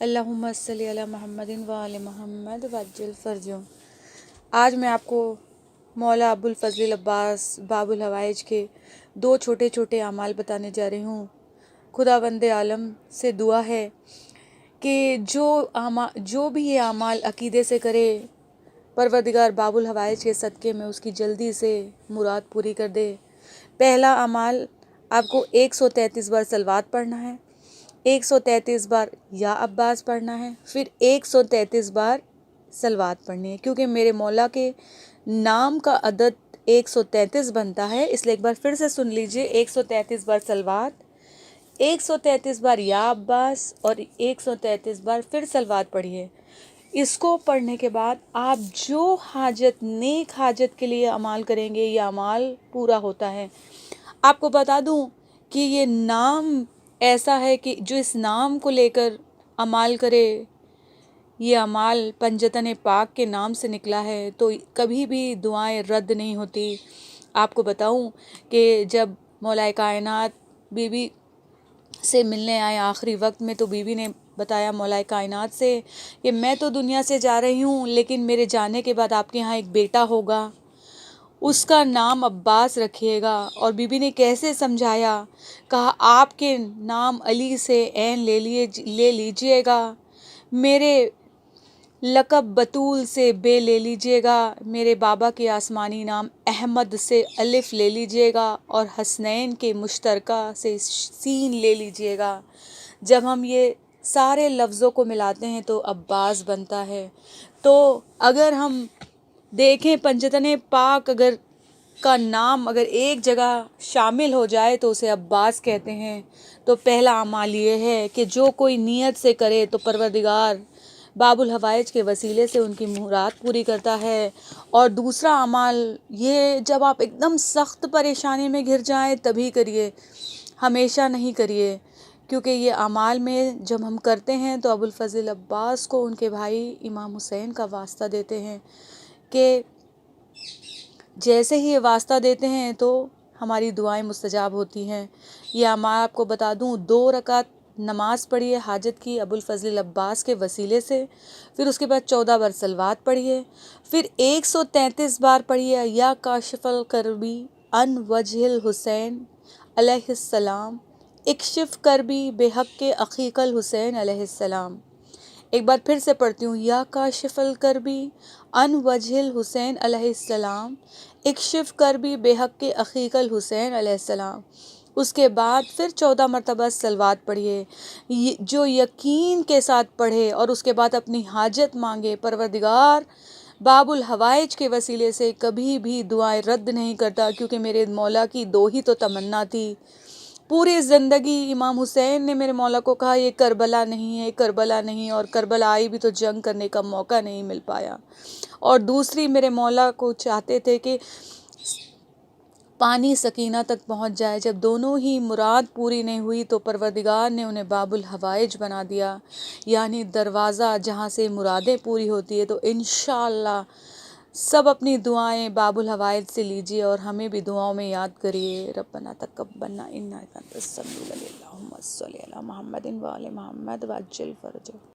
اللہم صلی علی محمد و آل محمد وعجل فرجہ۔ آج میں آپ کو مولا ابوالفضل عباس باب الحوائج کے 2 چھوٹے چھوٹے اعمال بتانے جا رہی ہوں۔ خداوند عالم سے دعا ہے کہ جو بھی یہ اعمال عقیدے سے کرے، پروردگار باب الحوائج کے صدقے میں اس کی جلدی سے مراد پوری کر دے۔ پہلا اعمال، آپ کو 133 بار صلوات پڑھنا ہے، 133 بار یا عباس پڑھنا ہے، پھر 133 بار صلوات پڑھنی ہے، کیونکہ میرے مولا کے نام کا عدد 133 بنتا ہے، اس لیے ایک بار پھر سے سن لیجئے۔ 133 بار صلوات، 133 بار یا عباس اور 133 بار پھر صلوات پڑھیے۔ اس کو پڑھنے کے بعد آپ جو حاجت، نیک حاجت کے لیے اعمال کریں گے، یہ اعمال پورا ہوتا ہے۔ آپ کو بتا دوں کہ یہ نام ایسا ہے کہ جو اس نام کو لے کر اعمال کرے، یہ اعمال پنجتن پاک کے نام سے نکلا ہے، تو کبھی بھی دعائیں رد نہیں ہوتی۔ آپ کو بتاؤں کہ جب مولا کائنات بی بی سے ملنے آئے آخری وقت میں، تو بی بی نے بتایا مولا کائنات سے کہ میں تو دنیا سے جا رہی ہوں، لیکن میرے جانے کے بعد آپ کے ہاں ایک بیٹا ہوگا، اس کا نام عباس رکھیے گا۔ اور بی بی نے کیسے سمجھایا، کہا آپ کے نام علی سے عین لے لیجئے گا، میرے لقب بطول سے بے لے لیجئے گا، میرے بابا کے آسمانی نام احمد سے الف لے لیجئے گا، اور حسنین کے مشترکہ سے سین لے لیجئے گا۔ جب ہم یہ سارے لفظوں کو ملاتے ہیں تو عباس بنتا ہے۔ تو اگر ہم دیکھیں پنجتن پاک کا نام اگر ایک جگہ شامل ہو جائے تو اسے عباس کہتے ہیں۔ تو پہلا اعمال یہ ہے کہ جو کوئی نیت سے کرے تو پروردگار باب الحوائج کے وسیلے سے ان کی مراد پوری کرتا ہے۔ اور دوسرا اعمال یہ، جب آپ ایک دم سخت پریشانی میں گھر جائیں تبھی کریے، ہمیشہ نہیں کریے، کیونکہ یہ اعمال میں جب ہم کرتے ہیں تو ابوالفضل عباس کو ان کے بھائی امام حسین کا واسطہ دیتے ہیں، کہ جیسے ہی یہ واسطہ دیتے ہیں تو ہماری دعائیں مستجاب ہوتی ہیں۔ یہ میں آپ کو بتا دوں، 2 رکعت نماز پڑھیے حاجت کی ابوالفضل عباس کے وسیلے سے، پھر اس کے بعد 14 بار صلوات پڑھیے، پھر 133 بار پڑھیے یا کاشف الکربی عن وجہ الحسین علیہ السلام، اکشف کربی بحق اخیک الحسین علیہ السلام۔ ایک بار پھر سے پڑھتی ہوں، یا کاشف الکربی عن وجہ الحسین علیہ السلام، اکشف کربی بحق اخیک الحسین علیہ السلام۔ اس کے بعد پھر 14 مرتبہ صلوات پڑھیے۔ جو یقین کے ساتھ پڑھے اور اس کے بعد اپنی حاجت مانگے، پروردگار باب الحوائج کے وسیلے سے کبھی بھی دعائیں رد نہیں کرتا، کیونکہ میرے مولا کی 2 ہی تو تمنا تھی۔ پوری زندگی امام حسین نے میرے مولا کو کہا یہ کربلا نہیں ہے، کربلا نہیں، اور کربلا آئی بھی تو جنگ کرنے کا موقع نہیں مل پایا۔ اور دوسری، میرے مولا کو چاہتے تھے کہ پانی سکینہ تک پہنچ جائے۔ جب دونوں ہی مراد پوری نہیں ہوئی تو پروردگار نے انہیں باب الحوائج بنا دیا، یعنی دروازہ جہاں سے مرادیں پوری ہوتی ہے۔ تو انشاءاللہ سب اپنی دعائیں باب الحوائج سے لیجئے اور ہمیں بھی دعاؤں میں یاد کریے۔ ربنا تقبلنا انک انت السمیع العلیم، اللہم صلی علی محمد و آل محمد وعجل فرجہ۔